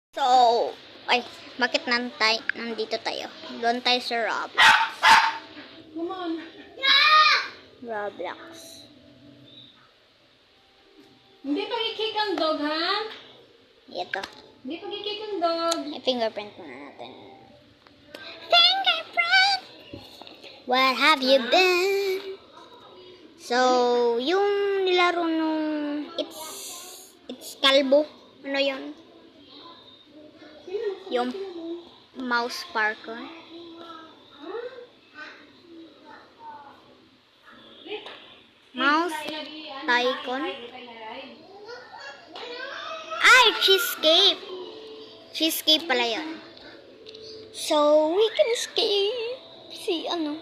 So, ay, bakit nandito tayo? Doon tayo sa Come on. Roblox. Hindi pag-i-kick ang dog, ha? Ito. Hindi pag-i-kick ang dog. I-fingerprint muna natin. Fingerprint! What have you done? So, yung nilaro nung it's kalbo. Ano yun? Yung mouse parkour. Mouse tycoon. Ay, cheesecake. Cheesecake pala yun. So, we can escape. Si ano?